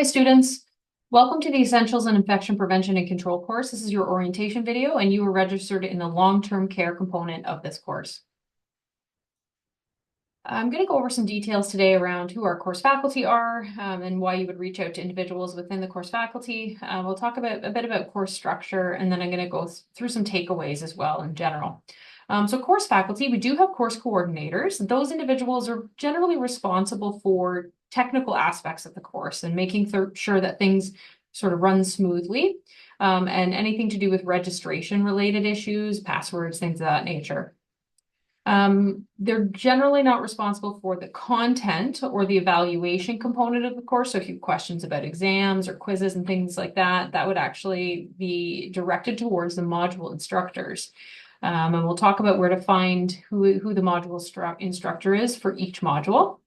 Hi students, welcome to the Essentials in Infection Prevention and Control course. This is your orientation video and you were registered in the long-term care component of this course. I'm going to go over some details today around who our course faculty are and why you would reach out to individuals within the course faculty. We'll talk a bit about course structure, and then I'm going to go through some takeaways as well in general. So course faculty, we do have course coordinators. Those individuals are generally responsible for technical aspects of the course and making sure that things sort of run smoothly, and anything to do with registration related issues, passwords, things of that nature. They're generally not responsible for the content or the evaluation component of the course. So if you have questions about exams or quizzes and things like that, that would actually be directed towards the module instructors. And we'll talk about where to find who the module instructor is for each module.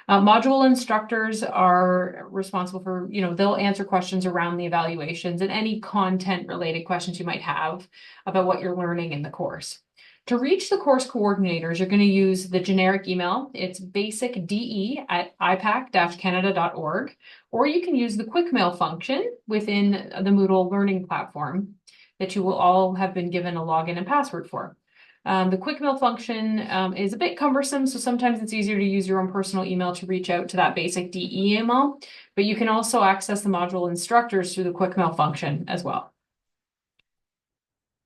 Module instructors are responsible for, they'll answer questions around the evaluations and any content related questions you might have about what you're learning in the course. To reach the course coordinators, you're going to use the generic email. It's basicde@ipac-canada.org, or you can use the quick mail function within the Moodle learning platform that you will all have been given a login and password for. The quick mail function is a bit cumbersome, so sometimes it's easier to use your own personal email to reach out to that basic DE email, but you can also access the module instructors through the quick mail function as well.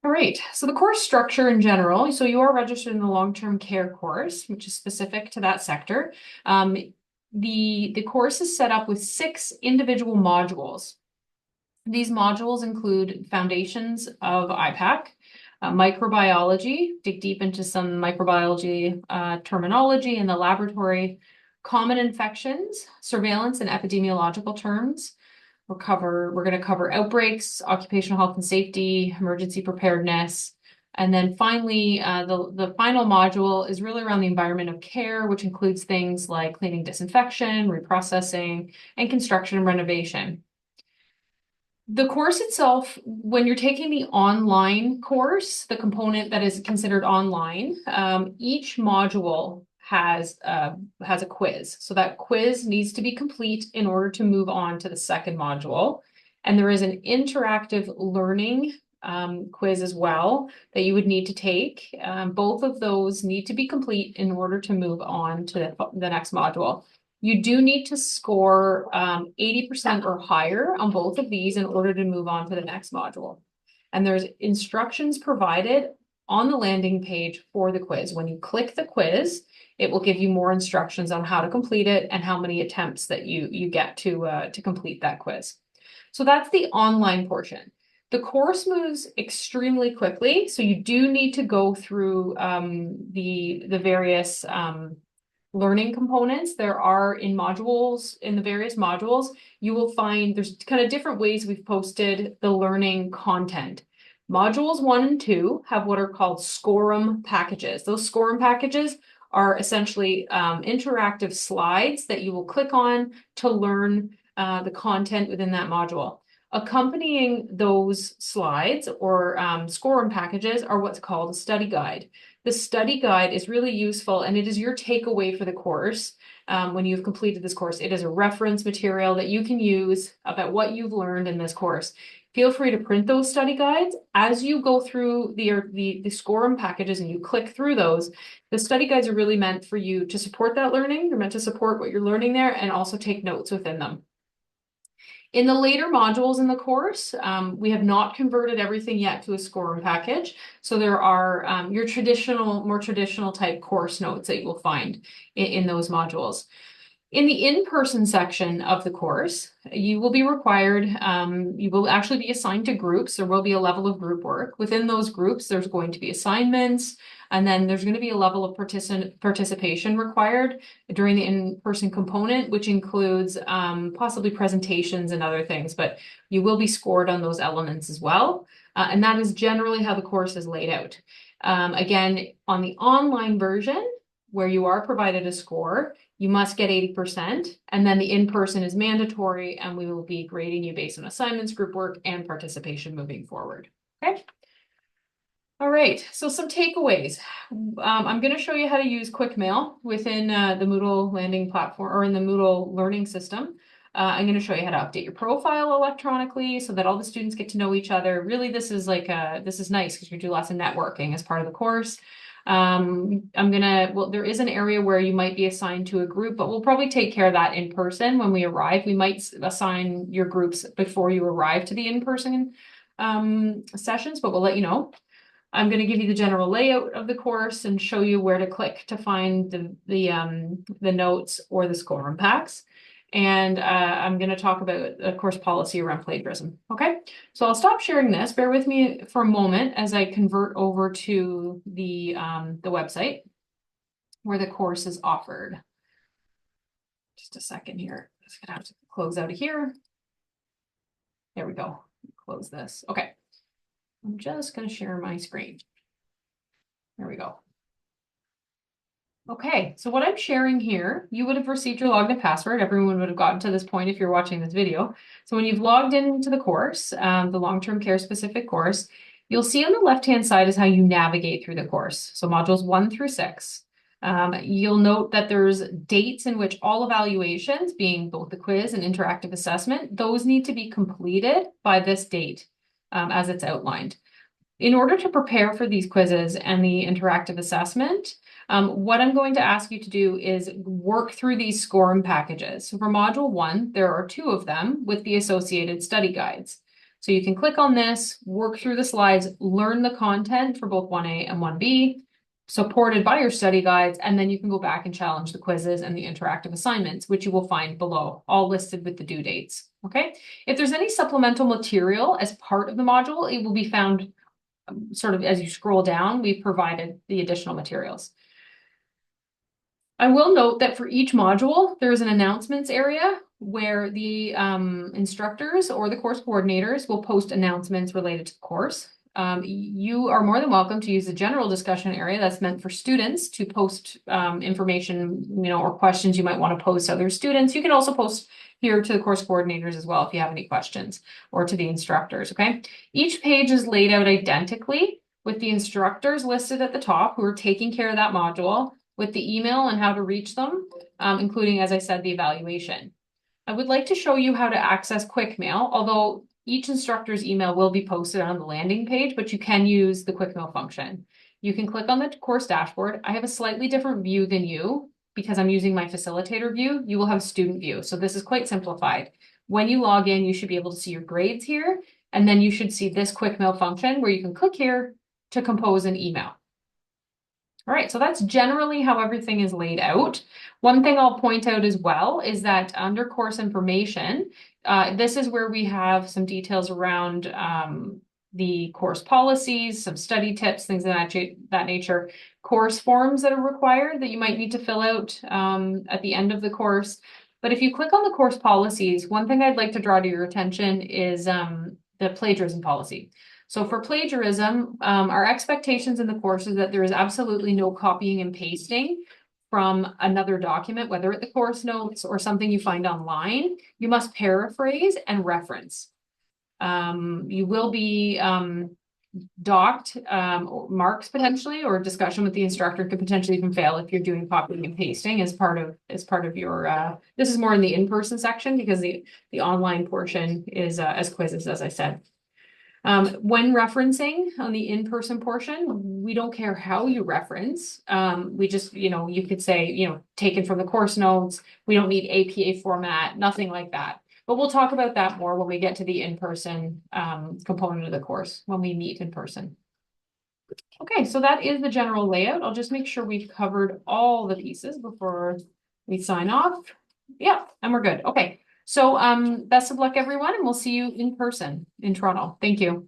All right, so the course structure in general, so you are registered in the long-term care course, which is specific to that sector. The course is set up with 6 individual modules. These modules include foundations of IPAC, microbiology, dig deep into some microbiology terminology in the laboratory, common infections, surveillance and epidemiological terms. We're going to cover outbreaks, occupational health and safety, emergency preparedness. And then finally, the final module is really around the environment of care, which includes things like cleaning, disinfection, reprocessing, and construction and renovation. The course itself, when you're taking the online course, the component that is considered online, each module has a quiz. So that quiz needs to be complete in order to move on to the second module. And there is an interactive learning quiz as well that you would need to take. Both of those need to be complete in order to move on to the next module. You do need to score 80% or higher on both of these in order to move on to the next module. And there's instructions provided on the landing page for the quiz. When you click the quiz, it will give you more instructions on how to complete it and how many attempts that you get to complete that quiz. So that's the online portion. The course moves extremely quickly, so you do need to go through the various learning components. There are in the various modules, you will find there's kind of different ways we've posted the learning content. Modules 1 and 2 have what are called SCORM packages. Those SCORM packages are essentially interactive slides that you will click on to learn the content within that module. Accompanying those slides or SCORM packages are what's called a study guide. The study guide is really useful, and it is your takeaway for the course when you've completed this course. It is a reference material that you can use about what you've learned in this course. Feel free to print those study guides. As you go through the SCORM packages and you click through those, the study guides are really meant for you to support that learning. They're meant to support what you're learning there and also take notes within them. In the later modules in the course, we have not converted everything yet to a SCORM package. So there are your more traditional type course notes that you will find in those modules. In the in-person section of the course, you will be required, you will actually be assigned to groups. There will be a level of group work. Within those groups, there's going to be assignments, and then there's going to be a level of participation required during the in-person component, which includes possibly presentations and other things, but you will be scored on those elements as well. And that is generally how the course is laid out. Again, on the online version, where you are provided a score, you must get 80%, and then the in-person is mandatory, and we will be grading you based on assignments, group work, and participation moving forward. Okay. All right, so some takeaways. I'm going to show you how to use quick mail within the Moodle landing platform or in the Moodle learning system. I'm going to show you how to update your profile electronically so that all the students get to know each other. Really, this is nice because you do lots of networking as part of the course. There is an area where you might be assigned to a group, but we'll probably take care of that in person when we arrive. We might assign your groups before you arrive to the in-person sessions, but we'll let you know. I'm going to give you the general layout of the course and show you where to click to find the notes or the score impacts. And I'm going to talk about a course policy around plagiarism. Okay, so I'll stop sharing this. Bear with me for a moment as I convert over to the website where the course is offered. Just a second here. I'm just going to have to close out of here. There we go. Close this. Okay. I'm just going to share my screen. There we go. Okay, so what I'm sharing here, you would have received your login and password. Everyone would have gotten to this point if you're watching this video. So when you've logged into the course, the long-term care specific course, you'll see on the left-hand side is how you navigate through the course. So modules 1 through 6. You'll note that there's dates in which all evaluations, being both the quiz and interactive assessment, those need to be completed by this date as it's outlined. In order to prepare for these quizzes and the interactive assessment, what I'm going to ask you to do is work through these scoring packages. So for module 1, there are 2 of them with the associated study guides. So you can click on this, work through the slides, learn the content for both 1A and 1B, supported by your study guides, and then you can go back and challenge the quizzes and the interactive assignments, which you will find below, all listed with the due dates. Okay. If there's any supplemental material as part of the module, it will be found sort of as you scroll down. We've provided the additional materials. I will note that for each module, there's an announcements area where the instructors or the course coordinators will post announcements related to the course. You are more than welcome to use the general discussion area that's meant for students to post information, or questions you might want to pose to other students. You can also post here to the course coordinators as well if you have any questions, or to the instructors, okay? Each page is laid out identically with the instructors listed at the top who are taking care of that module, with the email and how to reach them, including, as I said, the evaluation. I would like to show you how to access Quick Mail, although each instructor's email will be posted on the landing page, but you can use the Quick Mail function. You can click on the course dashboard. I have a slightly different view than you because I'm using my facilitator view. You will have a student view, so this is quite simplified. When you log in, you should be able to see your grades here, and then you should see this Quick Mail function where you can click here to compose an email. All right, so that's generally how everything is laid out. One thing I'll point out as well is that under course information, this is where we have some details around the course policies, some study tips, things of that nature, course forms that are required that you might need to fill out at the end of the course. But if you click on the course policies, one thing I'd like to draw to your attention is the plagiarism policy. So for plagiarism, our expectations in the course is that there is absolutely no copying and pasting from another document, whether at the course notes or something you find online. You must paraphrase and reference. You will be docked marks potentially, or discussion with the instructor could potentially even fail if you're doing copying and pasting as part of your. This is more in the in-person section because the online portion is as quizzes, as I said. When referencing on the in-person portion, we don't care how you reference. We just, you could say, taken from the course notes. We don't need APA format, nothing like that. But we'll talk about that more when we get to the in-person component of the course, when we meet in person. Okay, so that is the general layout. I'll just make sure we've covered all the pieces before we sign off. Yeah, and we're good. Okay. So best of luck, everyone, and we'll see you in person in Toronto. Thank you.